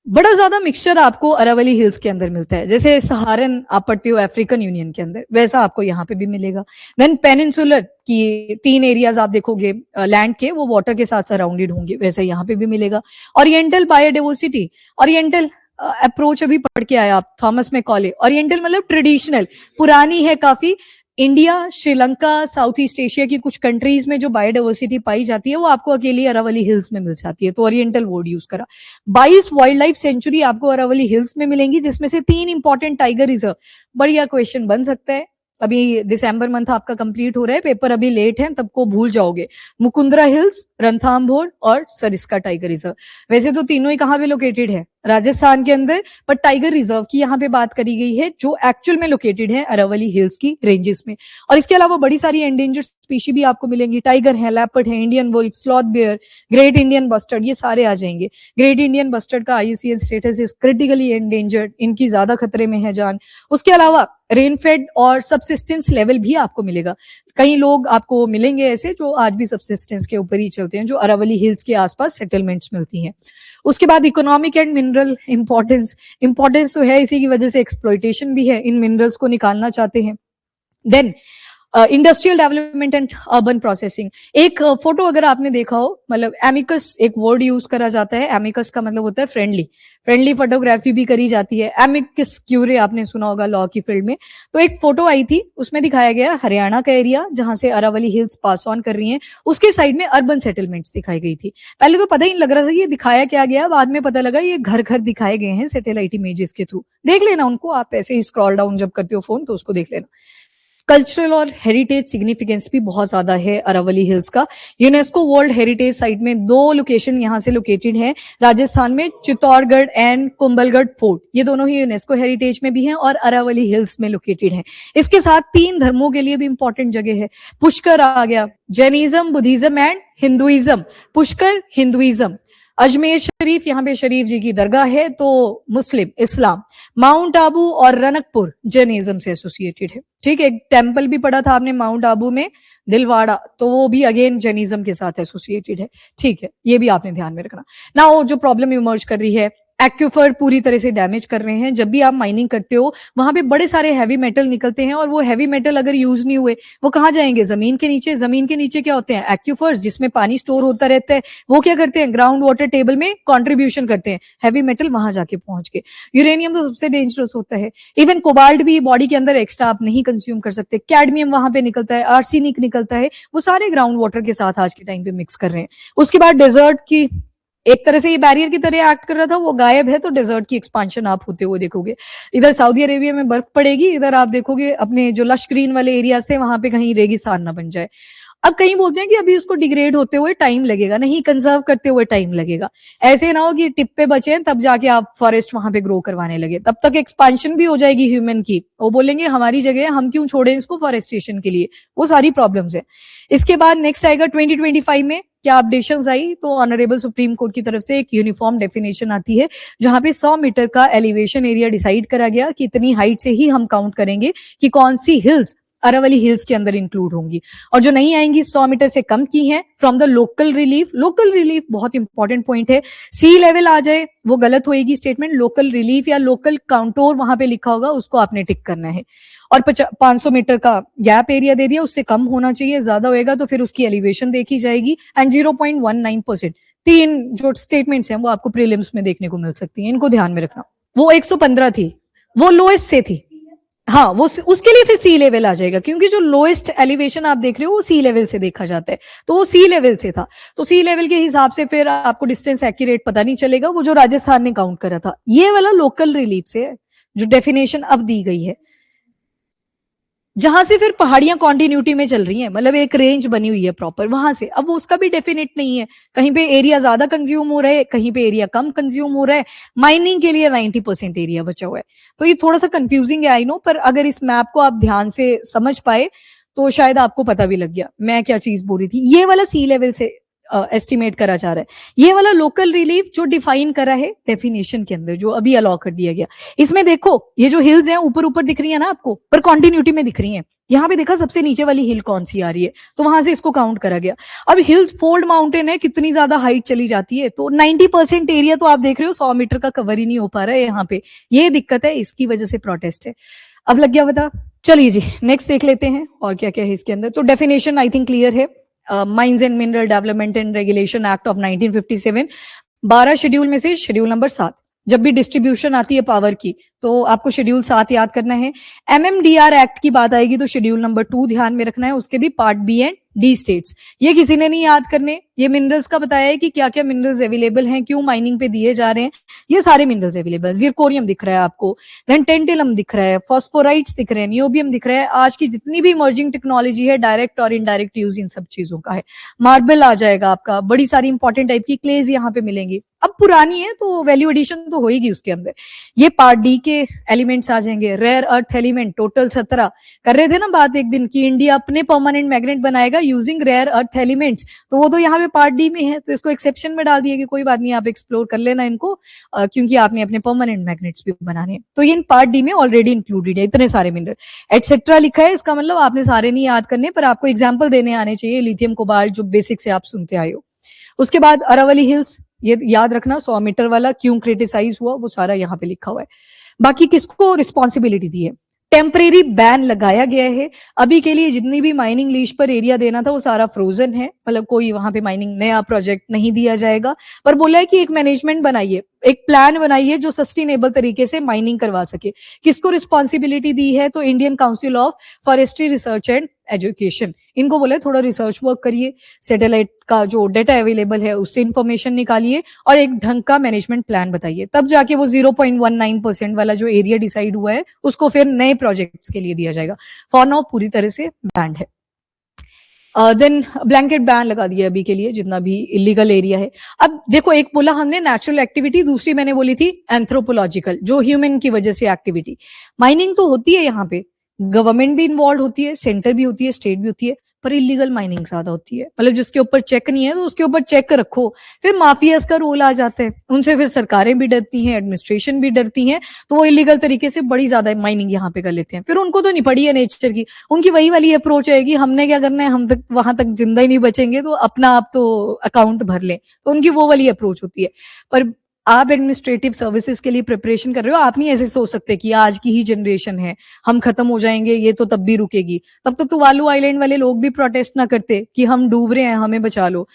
बड़ा ज्यादा मिक्सचर आपको अरावली हिल्स के अंदर मिलता है, जैसे सहारन आप पढ़ते हो अफ्रीकन यूनियन के अंदर, वैसा आपको यहाँ पे भी मिलेगा। देन पेनिनसुलर की 3 एरियाज आप देखोगे लैंड के, वो वाटर के साथ सराउंडेड होंगे, वैसा यहाँ पे भी मिलेगा। ओरिएंटल बायोडाइवर्सिटी, ओरिएंटल अप्रोच अभी पढ़ के आया आप, थॉमस मैकॉले। ओरिएंटल मतलब ट्रेडिशनल, पुरानी है काफी। India, Sri Lanka, south east Asia की कुछ कंट्रीज में जो बायोडाइवर्सिटी पाई जाती है वो आपको अकेली अरावली हिल्स में मिल जाती है, तो ओरिएंटल वर्ड यूज करा। 22 वाइल्ड लाइफ सेंचुरी आपको अरावली हिल्स में मिलेंगी, जिसमें से 3 इंपॉर्टेंट टाइगर रिजर्व। बढ़िया क्वेश्चन बन सकता है। अभी दिसंबर मंथ आपका कंप्लीट हो रहा है, पेपर अभी लेट है, तब को भूल जाओगे। मुकुंदरा हिल्स, रणथंभौर और सरिस्का टाइगर रिजर्व। वैसे तो तीनों ही कहाँ पे लोकेटेड है, राजस्थान के अंदर, पर टाइगर रिजर्व की यहाँ पे बात करी गई है जो एक्चुअल में लोकेटेड है अरावली हिल्स की रेंजेस में। और इसके अलावा बड़ी सारी एंडेंजर्ड स्पीशी भी आपको मिलेंगी, टाइगर है, लेपर्ड है, Indian wolf, sloth bear, great Indian bustard, ये सारे आ जाएंगे। ग्रेट इंडियन बस्टर्ड का IUCN status is critically endangered, इनकी ज्यादा खतरे में है जान। उसके अलावा रेनफेड और सबसिस्टेंस लेवल भी आपको मिलेगा। कई लोग आपको मिलेंगे ऐसे जो आज भी सबसिस्टेंस के ऊपर ही चलते हैं, जो अरावली हिल्स के आसपास सेटलमेंट्स मिलती हैं। उसके बाद इकोनॉमिक एंड मिनरल इंपॉर्टेंस तो है, इसी की वजह से एक्सप्लॉइटेशन भी है, इन मिनरल्स को निकालना चाहते हैं। Then industrial development and urban processing. एक फोटो अगर आपने देखा हो, मतलब एमिकस एक वर्ड यूज करा जाता है, एमिकस का मतलब होता है फ्रेंडली फोटोग्राफी भी करी जाती है। एमिकस क्यूरे आपने सुना होगा लॉ की फील्ड में। तो एक फोटो आई थी, उसमें दिखाया गया हरियाणा का एरिया जहां से अरावली हिल्स पास ऑन कर रही हैं, उसके साइड में अर्बन सेटलमेंट्स दिखाई गई थी। पहले तो पता ही नहीं लग रहा था ये दिखाया क्या गया, बाद में पता लगा ये घर घर दिखाए गए हैं सैटेलाइट इमेजेस के थ्रू। देख लेना उनको, आप ऐसे ही स्क्रॉल डाउन जब करते हो फोन तो उसको देख लेना। कल्चरल और हेरिटेज सिग्निफिकेंस भी बहुत ज्यादा है अरावली हिल्स का। यूनेस्को वर्ल्ड हेरिटेज साइट में 2 लोकेशन यहां से लोकेटेड है, राजस्थान में चित्तौड़गढ़ एंड कुंभलगढ़ फोर्ट, ये दोनों ही यूनेस्को हेरिटेज में भी हैं और अरावली हिल्स में लोकेटेड है। इसके साथ 3 धर्मों के लिए भी इंपॉर्टेंट जगह है। पुष्कर आ गया, Jainism, Buddhism and Hinduism. Pushkar Hinduism, Ajmer Sharif, यहाँ पे शरीफ जी की दरगाह है, तो मुस्लिम इस्लाम। माउंट आबू और रनकपुर जैनिज्म से एसोसिएटेड है। ठीक है, एक टेम्पल भी पढ़ा था आपने माउंट आबू में, दिलवाड़ा, तो वो भी अगेन जैनिज्म के साथ एसोसिएटेड है। ठीक है, ये भी आपने ध्यान में रखना। ना वो जो प्रॉब्लम इमर्ज कर रही है, एक्यूफर पूरी तरह से डैमेज कर रहे हैं। जब भी आप माइनिंग करते हो वहां पे बड़े सारे हैवी मेटल निकलते हैं, और वो हैवी मेटल अगर यूज नहीं हुए वो कहाँ जाएंगे, जमीन के नीचे। जमीन के नीचे क्या होते हैं, एक्यूफर्स, जिसमें पानी स्टोर होता रहता है। वो क्या करते हैं, ग्राउंड वाटर टेबल में कॉन्ट्रीब्यूशन करते हैं, हैवी मेटल वहां जाके पहुंच के। यूरेनियम तो सबसे डेंजरस होता है। इवन कोबाल्ट भी बॉडी के अंदर एक्स्ट्रा आप नहीं कंज्यूम कर सकते। कैडमियम वहां पे निकलता है, आर्सेनिक निकलता है, वो सारे ग्राउंड वाटर के साथ आज के टाइम पे मिक्स कर रहे हैं। उसके बाद डेजर्ट की, एक तरह से ये बैरियर की तरह एक्ट कर रहा था, वो गायब है, तो डेजर्ट की एक्सपांशन आप होते हुए देखोगे। इधर सऊदी अरेबिया में बर्फ पड़ेगी, इधर आप देखोगे अपने जो लश ग्रीन वाले एरियाज थे वहां पे कहीं रेगिस्तान ना बन जाए। अब कहीं बोलते हैं कि अभी उसको डिग्रेड होते हुए टाइम लगेगा, नहीं, कंजर्व करते हुए टाइम लगेगा। ऐसे ना हो कि टिप पे बचे तब जाके आप फॉरेस्ट वहां पे ग्रो करवाने लगे, तब तक एक्सपांशन भी हो जाएगी ह्यूमन की, वो बोलेंगे हमारी जगह है, हम क्यों छोड़ें इसको फॉरेस्टेशन के लिए। वो सारी प्रॉब्लम्स है। इसके बाद नेक्स्ट आएगा 2025 में क्या अपडेशंस आई, तो ऑनरेबल सुप्रीम कोर्ट की तरफ से एक यूनिफॉर्म डेफिनेशन आती है, जहां पे 100 मीटर का एलिवेशन एरिया डिसाइड करा गया कि इतनी हाइट से ही हम काउंट करेंगे कि कौन सी हिल्स अरावली हिल्स के अंदर इंक्लूड होंगी, और जो नहीं आएंगी 100 मीटर से कम की हैं from the local relief. Local relief बहुत इंपॉर्टेंट पॉइंट है, सी लेवल आ जाए वो गलत होएगी स्टेटमेंट। लोकल रिलीफ या लोकल काउंटोर वहां पे लिखा होगा, उसको आपने टिक करना है। और 500 मीटर का गैप एरिया दे दिया, उससे कम होना चाहिए, ज्यादा होएगा तो फिर उसकी एलिवेशन देखी जाएगी। एंड 0.19%। 3 जो स्टेटमेंट्स हैं वो आपको प्रीलिम्स में देखने को मिल सकती हैं, इनको ध्यान में रखना। वो 115 थी, वो लोएस्ट से थी। हाँ, वो उसके लिए फिर सी लेवल आ जाएगा, क्योंकि जो लोएस्ट एलिवेशन आप देख रहे हो वो सी लेवल से देखा जाता है, तो वो सी लेवल से था। तो सी लेवल के हिसाब से फिर आपको डिस्टेंस एक्यूरेट पता नहीं चलेगा, वो जो राजस्थान ने काउंट करा था। ये वाला लोकल रिलीफ से है जो डेफिनेशन अब दी गई है, जहां से फिर पहाड़ियां कॉन्टिन्यूटी में चल रही हैं, मतलब एक रेंज बनी हुई है प्रॉपर, वहां से। अब वो उसका भी डेफिनेट नहीं है, कहीं पे एरिया ज्यादा कंज्यूम हो रहा है, कहीं पे एरिया कम कंज्यूम हो रहा है। माइनिंग के लिए 90% एरिया बचा हुआ है, तो ये थोड़ा सा कंफ्यूजिंग है, आई नो, पर अगर इस मैप को आप ध्यान से समझ पाए तो शायद आपको पता भी लग गया मैं क्या चीज बोल रही थी। ये वाला सी लेवल से एस्टिमेट करा जा रहा है, ये वाला लोकल रिलीफ जो डिफाइन करा है डेफिनेशन के अंदर, जो अभी अलाउ कर दिया गया। इसमें देखो ये जो हिल्स हैं ऊपर ऊपर दिख रही है ना आपको, पर कॉन्टिन्यूटी में दिख रही है, यहाँ पे देखा सबसे नीचे वाली हिल कौन सी आ रही है, तो वहां से इसको काउंट करा गया। अब हिल्स फोल्ड माउंटेन है, कितनी ज्यादा हाइट चली जाती है, तो 90% एरिया तो आप देख रहे हो 100 मीटर का कवर ही नहीं हो पा रहा है यहाँ पे, ये दिक्कत है, इसकी वजह से प्रोटेस्ट है। अब लग गया पता। चलिए जी नेक्स्ट देख लेते हैं और क्या क्या है इसके अंदर। तो डेफिनेशन आई थिंक क्लियर है। Mines and mineral development and regulation act of 1957, 12 schedule में से शेड्यूल नंबर 7। जब भी डिस्ट्रीब्यूशन आती है पावर की तो आपको शेड्यूल 7 याद करना है। MMDR एक्ट की बात आएगी तो शेड्यूल नंबर 2 ध्यान में रखना है, उसके भी part B and D states, ये किसी ने नहीं याद करने। ये मिनरल्स का बताया है कि क्या क्या मिनरल्स अवेलेबल हैं, क्यों माइनिंग पे दिए जा रहे हैं, ये सारे मिनरल्स अवेलेबल। जिरकोरियम दिख रहा है आपको, देन टेंटेलम दिख रहा है, फॉस्फोराइट्स दिख रहे हैं, नियोबियम दिख रहा है। आज की जितनी भी इमर्जिंग टेक्नोलॉजी है डायरेक्ट और इनडायरेक्ट यूज इन सब चीजों का है। मार्बल आ जाएगा आपका, बड़ी सारी इंपॉर्टेंट टाइप की क्लेज यहाँ पे मिलेंगी। अब पुरानी है तो वैल्यू एडिशन तो होगी उसके अंदर। ये पार्ट डी के एलिमेंट्स आ जाएंगे। रेयर अर्थ एलिमेंट टोटल 17, कर रहे थे ना बात एक दिन कि इंडिया अपने परमानेंट मैग्नेट बनाएगा यूजिंग रेयर अर्थ एलिमेंट्स, तो वो तो यहाँ पे पार्ट डी में है, तो इसको एक्सेप्शन में डाल दिया कि कोई बात नहीं आप एक्सप्लोर कर लेना इनको, क्योंकि आपने अपने परमानेंट मैग्नेट्स भी बनाने हैं। तो ये इन पार्ट डी में ऑलरेडी इंक्लूडेड है, इतने सारे मिनरल एटसेट्रा लिखा है। इसका मतलब आपने सारे नहीं याद करने, पर आपको एग्जाम्पल देने आने चाहिए, लिथियम कोबाल्ट जो बेसिक से आप सुनते आए हो। उसके बाद अरावली हिल्स, ये याद रखना 100 मीटर वाला क्यों क्रिटिसाइज हुआ वो सारा यहाँ पे लिखा हुआ है। बाकी किसको रिस्पॉन्सिबिलिटी दी है, टेम्परेरी बैन लगाया गया है अभी के लिए। जितनी भी माइनिंग लीज पर एरिया देना था वो सारा फ्रोजन है, मतलब कोई वहां पे माइनिंग नया प्रोजेक्ट नहीं दिया जाएगा। पर बोला है कि एक मैनेजमेंट बनाइए, एक प्लान बनाइए जो सस्टेनेबल तरीके से माइनिंग करवा सके। किसको रिस्पॉन्सिबिलिटी दी है, तो Indian council of forestry research and education, इनको बोले थोड़ा रिसर्च वर्क करिए, सैटेलाइट का जो डेटा अवेलेबल है उससे इंफॉर्मेशन निकालिए और एक ढंग का मैनेजमेंट प्लान बताइए, तब जाके वो 0.19% वाला जो एरिया डिसाइड हुआ है उसको फिर नए प्रोजेक्ट्स के लिए दिया जाएगा। फॉर नाउ पूरी तरह से बैंड है। देन ब्लैंकेट बैन लगा दिया अभी के लिए जितना भी इलीगल एरिया है। अब देखो, एक बोला हमने नेचुरल एक्टिविटी, दूसरी मैंने बोली थी एंथ्रोपोलॉजिकल, जो ह्यूमन की वजह से एक्टिविटी। माइनिंग तो होती है यहाँ पे, गवर्नमेंट भी इन्वॉल्व होती है, सेंटर भी होती है, स्टेट भी होती है, पर इलीगल माइनिंग ज्यादा होती है। मतलब जिसके ऊपर चेक नहीं है तो उसके ऊपर चेक रखो, फिर माफियाज का रोल आ जाता है, उनसे फिर सरकारें भी डरती हैं, एडमिनिस्ट्रेशन भी डरती हैं, तो वो इलीगल तरीके से बड़ी ज्यादा माइनिंग यहाँ पे कर लेते हैं। फिर उनको तो निपड़ी है नेचर की, उनकी वही वाली अप्रोच है कि हमने क्या करना है, हम तक वहां तक जिंदा ही नहीं बचेंगे तो अपना आप तो अकाउंट भर लें, तो उनकी वो वाली अप्रोच होती है। पर आप एडमिनिस्ट्रेटिव सर्विसेज के लिए प्रिपरेशन कर रहे हो, आप नहीं ऐसे सोच सकते कि आज की ही जनरेशन है, हम खत्म हो जाएंगे, ये तो तब भी रुकेगी। तब तो तुवालू आइलैंड वाले लोग भी प्रोटेस्ट ना करते कि हम डूब रहे हैं, हमें बचा लो।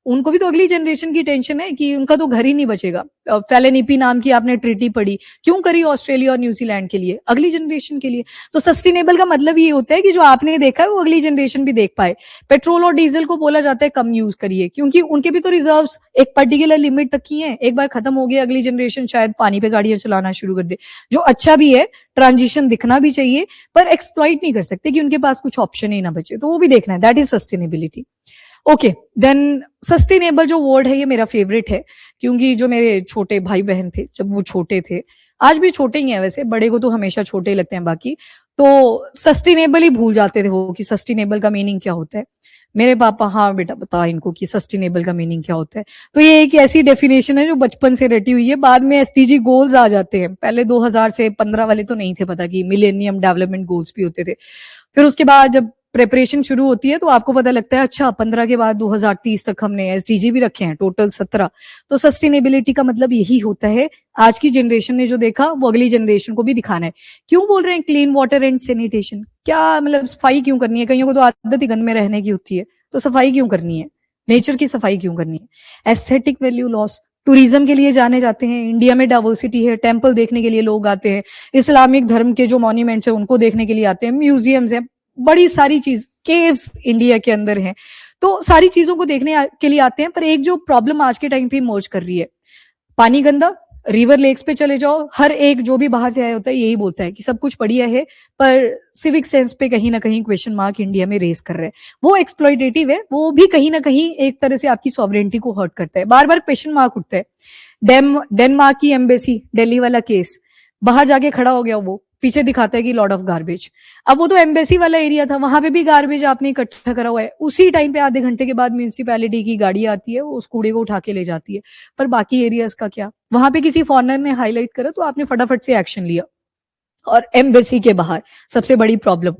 उनको भी तो अगली जनरेशन की टेंशन है कि उनका तो घर ही नहीं बचेगा। फेलेनिपी नाम की आपने ट्रीटी पढ़ी, क्यों करी ऑस्ट्रेलिया और न्यूजीलैंड के लिए, अगली जनरेशन के लिए। तो सस्टेनेबल का मतलब ये होता है कि जो आपने देखा है वो अगली जनरेशन भी देख पाए। पेट्रोल और डीजल को बोला जाता है कम यूज करिए, क्योंकि उनके भी तो रिजर्व्स एक पर्टिकुलर लिमिट तक की हैं, एक बार खत्म हो गया अगली जनरेशन शायद पानी पे गाड़ियां चलाना शुरू कर दे, जो अच्छा भी है, ट्रांजिशन दिखना भी चाहिए, पर एक्सप्लॉइट नहीं कर सकते कि उनके पास कुछ ऑप्शन ही ना बचे, तो वो भी देखना है, that is sustainability. Okay, then sustainable जो वर्ड है ये मेरा फेवरेट है, क्योंकि जो मेरे छोटे भाई बहन थे जब वो छोटे थे, आज भी छोटे ही हैं वैसे, बड़े को तो हमेशा छोटे ही लगते हैं बाकी, तो सस्टेनेबल ही भूल जाते थे वो कि सस्टेनेबल का मीनिंग क्या होता है। मेरे पापा, हाँ बेटा बता इनको कि सस्टेनेबल का मीनिंग क्या होता है। तो ये एक ऐसी डेफिनेशन है जो बचपन से रटी हुई है, बाद में एसडीजी गोल्स आ जाते हैं, पहले 2000 से 15 वाले तो नहीं थे पता कि मिलेनियम डेवलपमेंट गोल्स भी होते थे। फिर उसके बाद जब प्रिपरेशन शुरू होती है तो आपको पता लगता है अच्छा 15 के बाद 2030 तक हमने एसडीजी भी रखे हैं, टोटल 17। तो सस्टेनेबिलिटी का मतलब यही होता है, आज की जनरेशन ने जो देखा वो अगली जनरेशन को भी दिखाना है। क्यों बोल रहे हैं क्लीन वाटर एंड सैनिटेशन, क्या मतलब सफाई क्यों करनी है, कईयों को तो आदत ही गंद में रहने की होती है, तो सफाई क्यों करनी है, नेचर की सफाई क्यों करनी है। एस्थेटिक वैल्यू लॉस, टूरिज्म के लिए जाने जाते हैं, इंडिया में डाइवर्सिटी है, टेम्पल देखने के लिए लोग आते हैं, इस्लामिक धर्म के जो मॉन्यूमेंट्स है उनको देखने के लिए आते हैं, म्यूजियम्स है, बड़ी सारी चीज, केव्स इंडिया के अंदर हैं, तो सारी चीजों को देखने के लिए आते हैं। पर एक जो प्रॉब्लम आज के टाइम पे इमर्ज कर रही है, पानी गंदा, रिवर लेक्स पे चले जाओ, हर एक जो भी बाहर से आया होता है यही बोलता है कि सब कुछ बढ़िया है, पर सिविक सेंस पे कहीं ना कहीं क्वेश्चन मार्क इंडिया में रेस कर रहे हैं। वो एक्सप्लॉइटेटिव है, वो भी कहीं ना कहीं एक तरह से आपकी सॉवरेनिटी को हर्ट करता है, बार बार क्वेश्चन मार्क उठता है। डेनमार्क की एम्बेसी, दिल्ली वाला केस, बाहर जाके खड़ा हो गया, वो पीछे दिखाता है कि लॉर्ड ऑफ गार्बेज। अब वो तो एम्बेसी वाला एरिया था, वहां पे भी गार्बेज आपने इकट्ठा करा हुआ है, उसी टाइम पे आधे घंटे के बाद म्यूनिसिपैलिटी की गाड़ी आती है, वो उस कूड़े को उठा के ले जाती है। पर बाकी एरियाज का क्या, वहां पे किसी फॉरेनर ने हाईलाइट करा तो आपने फटाफट से एक्शन लिया। और एम्बेसी के बाहर सबसे बड़ी प्रॉब्लम।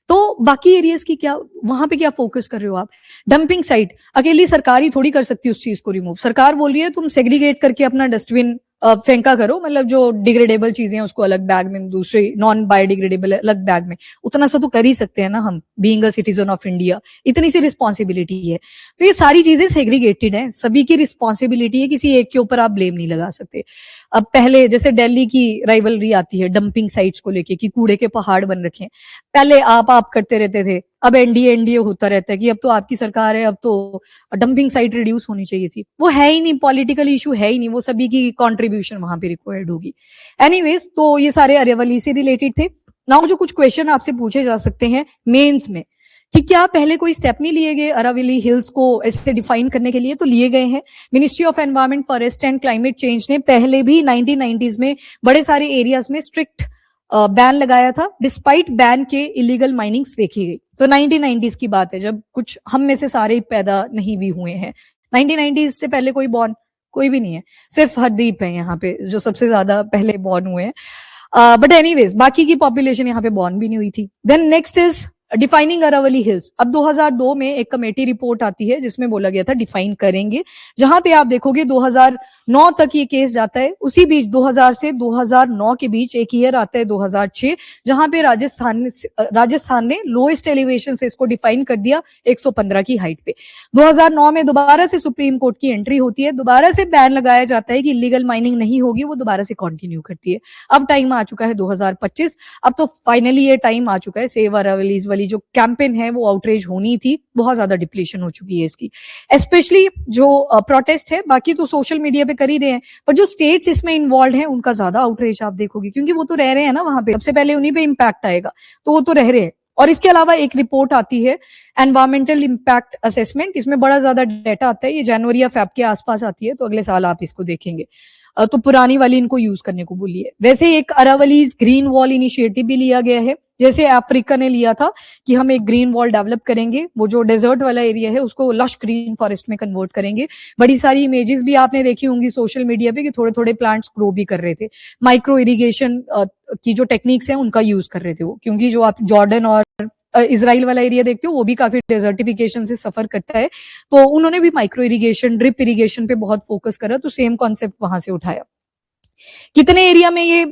तो बाकी एरियाज की क्या, वहां पे क्या फोकस कर रहे हो आप? डंपिंग साइट अकेली सरकार ही थोड़ी कर सकती है उस चीज को रिमूव। सरकार बोल रही है तुम सेग्रीगेट करके अपना डस्टबिन फेंका करो, मतलब जो डिग्रेडेबल चीजें हैं उसको अलग बैग में, दूसरे नॉन बायोडिग्रेडेबल अलग बैग में। उतना सा तो कर ही सकते हैं ना हम, being a citizen of India, इतनी सी रिस्पॉन्सिबिलिटी है। तो ये सारी चीजें सेग्रीगेटेड है, सभी की रिस्पॉन्सिबिलिटी है, किसी एक के ऊपर आप ब्लेम नहीं लगा सकते। अब पहले जैसे दिल्ली की राइवलरी आती है डंपिंग साइट्स को लेके कि कूड़े के पहाड़ बन रखे हैं, पहले आप करते रहते थे, अब एनडीए होता रहता है कि अब तो आपकी सरकार है, अब तो डंपिंग साइट रिड्यूस होनी चाहिए थी। वो है ही नहीं, पॉलिटिकल इशू है ही नहीं, वो सभी की कंट्रीब्यूशन वहां पे रिक्वायर्ड होगी। एनीवेज, तो ये सारे अरावली से रिलेटेड थे। नाउ जो कुछ क्वेश्चन आपसे पूछे जा सकते हैं मेंस में, कि क्या पहले कोई स्टेप नहीं लिए गए अरावली हिल्स को ऐसे डिफाइन करने के लिए? तो लिए गए हैं। Ministry of environment, forest and climate change ने पहले भी 1990s में बड़े सारे एरियाज में स्ट्रिक्ट बैन लगाया था। डिस्पाइट बैन के इलीगल माइनिंग्स देखी गई। तो 1990s की बात है, जब कुछ हम में से सारे पैदा नहीं भी हुए हैं। 1990s से पहले कोई बॉर्न कोई भी नहीं है, सिर्फ हरदीप है यहाँ पे जो सबसे ज्यादा पहले बॉर्न हुए हैं। बट एनीवेज, बाकी की पॉपुलेशन यहाँ पे बॉर्न भी नहीं हुई थी। Then next is defining Aravalli hills. अब 2002 में एक कमेटी रिपोर्ट आती है जिसमें बोला गया था डिफाइन करेंगे, जहां पे आप देखोगे 2009 तक ये केस जाता है। उसी बीच 2000 से 2009 के बीच एक ईयर आता है 2006, जहां पे राजस्थान ने लोएस्ट एलिवेशन से इसको डिफाइन कर दिया 115 की हाइट पे। 2009 में दोबारा से सुप्रीम कोर्ट की एंट्री होती है, दोबारा से बैन लगाया जाता है कि इलीगल माइनिंग नहीं होगी, वो दोबारा से कंटिन्यू करती है। अब टाइम आ चुका है 2025, अब तो फाइनली ये टाइम आ चुका है। सेव अरावलीज वाली जो कैंपेन है वो आउटरीच होनी थी, बहुत ज्यादा डिप्लीशन हो चुकी है इसकी। स्पेशली जो प्रोटेस्ट है, बाकी तो सोशल मीडिया पे कर ही रहे हैं, पर जो स्टेट्स इसमें इन्वॉल्व हैं उनका ज्यादा आउटरीच आप देखोगे, क्योंकि वो तो रह रहे हैं ना वहां पे, सबसे पहले उन्हीं पे इम्पैक्ट आएगा, तो वो तो रह रहे हैं। और इसके अलावा एक रिपोर्ट आती है एनवायरमेंटल इम्पैक्ट असेसमेंट, इसमें बड़ा ज्यादा डाटा आता है, ये जनवरी या फेब के आसपास आती है, तो अगले साल आप इसको देखेंगे। तो पुरानी वाली इनको यूज करने को बोलिए। वैसे एक अरावलीज ग्रीन वॉल इनिशिएटिव भी लिया गया है, जैसे अफ्रीका ने लिया था कि हम एक ग्रीन वॉल डेवलप करेंगे, वो जो डेजर्ट वाला एरिया है उसको लश ग्रीन फॉरेस्ट में कन्वर्ट करेंगे। बड़ी सारी इमेजेस भी आपने देखी होंगी सोशल मीडिया पे कि थोड़े थोड़े प्लांट्स ग्रो भी कर रहे थे। माइक्रो इरिगेशन की जो टेक्निक्स हैं उनका यूज कर रहे थे वो, क्योंकि जो आप जॉर्डन और इजराइल वाला एरिया देखते हो वो भी काफी डेजर्टिफिकेशन से सफर करता है, तो उन्होंने भी माइक्रो इरिगेशन, ड्रिप इरिगेशन पे बहुत फोकस करा, तो सेम कॉन्सेप्ट वहां से उठाया। कितने एरिया में ये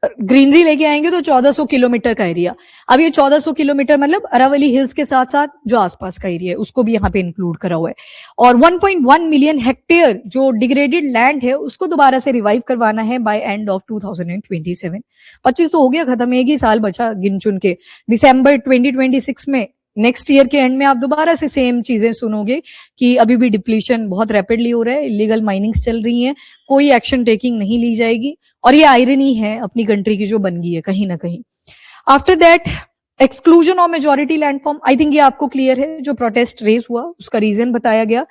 ग्रीनरी लेके आएंगे? तो 1400 किलोमीटर का एरिया। अब ये 1400 किलोमीटर मतलब अरावली हिल्स के साथ साथ जो आसपास का एरिया है उसको भी यहाँ पे इंक्लूड करा हुआ है। और 1.1 मिलियन हेक्टेयर जो डिग्रेडेड लैंड है उसको दोबारा से रिवाइव करवाना है बाय एंड ऑफ 2027। 25 तो हो गया खत्म, एक ही साल बचा गिन चुन के। दिसंबर 2026 में, नेक्स्ट ईयर के एंड में आप दोबारा से सेम चीजें सुनोगे कि अभी भी डिप्लीशन बहुत रैपिडली हो रहा है, इलीगल माइनिंग्स चल रही हैं, कोई एक्शन टेकिंग नहीं ली जाएगी। और ये आयरनी है अपनी कंट्री की जो बन गई है कहीं ना कहीं। After that exclusion of majority landform, I think ये आपको क्लियर है, जो प्रोटेस्ट रेज हुआ उसका रीजन बताया गया।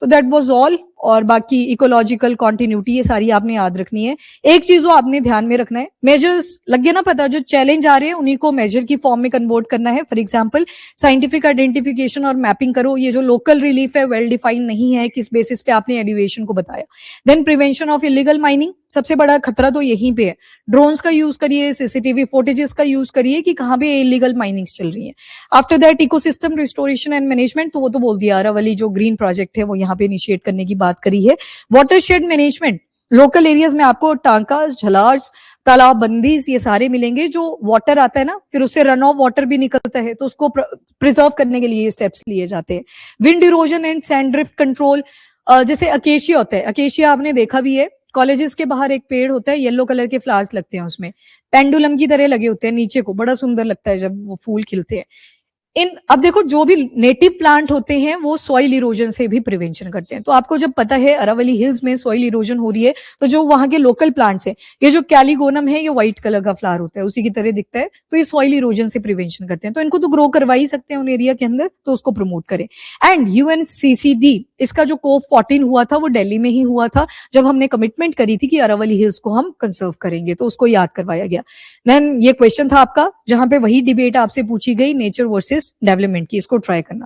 तो दैट वाज ऑल। और बाकी इकोलॉजिकल कॉन्टिन्यूटी ये सारी आपने याद रखनी है। एक चीज जो आपने ध्यान में रखना है, मेजर्स लग गया ना पता, जो चैलेंज आ रहे हैं उन्हीं को मेजर की फॉर्म में कन्वर्ट करना है। फॉर एग्जांपल साइंटिफिक आइडेंटिफिकेशन और मैपिंग करो, ये जो लोकल रिलीफ है वेल डिफाइंड नहीं है, किस बेसिस पे आपने एलिवेशन को बताया। Then prevention of illegal mining, सबसे बड़ा खतरा तो यहीं पे है। ड्रोन्स का यूज करिए, सीसीटीवी फुटेजेस का यूज करिए कि कहाँ पे इलीगल माइनिंग्स चल रही है। After that ecosystem restoration and management, तो वो तो बोल दिया, अरावली जो ग्रीन प्रोजेक्ट है वो यहाँ पे इनिशिएट करने की बात करी है। वाटरशेड मैनेजमेंट, लोकल एरियाज में आपको टांका, झलार्स, तालाब बंदीज ये सारे मिलेंगे। जो वाटर आता है ना, फिर उससे रन ऑफ वाटर भी निकलता है, तो उसको प्रिजर्व करने के लिए ये स्टेप्स लिए जाते हैं। Wind erosion and sand drift control, जैसे अकेशिया होता है, अकेशिया आपने देखा भी है, कॉलेजेस के बाहर एक पेड़ होता है, येलो कलर के फ्लावर्स लगते हैं उसमें, पेंडुलम की तरह लगे होते हैं नीचे को, बड़ा सुंदर लगता है जब वो फूल खिलते हैं। अब देखो जो भी नेटिव प्लांट होते हैं वो सॉइल इरोजन से भी प्रिवेंशन करते हैं। तो आपको जब पता है अरावली हिल्स में सॉइल इरोजन हो रही है, तो जो वहां के लोकल प्लांट्स हैं, ये जो कैलिगोनम है ये व्हाइट कलर का फ्लावर होता है, उसी की तरह दिखता है, तो ये सॉइल इरोजन से प्रिवेंशन करते हैं। तो इनको तो ग्रो करवा ही सकते हैं उन एरिया के अंदर, तो उसको प्रमोट करें। एंड UNCCD, इसका जो COP14 हुआ था वो दिल्ली में ही हुआ था, जब हमने कमिटमेंट करी थी कि अरावली हिल्स को हम कंजर्व करेंगे, तो उसको याद करवाया गया। देन ये क्वेश्चन था आपका जहां पे वही डिबेट आपसे पूछी गई नेचर वर्सेस डेवलपमेंट की, इसको ट्राई करना।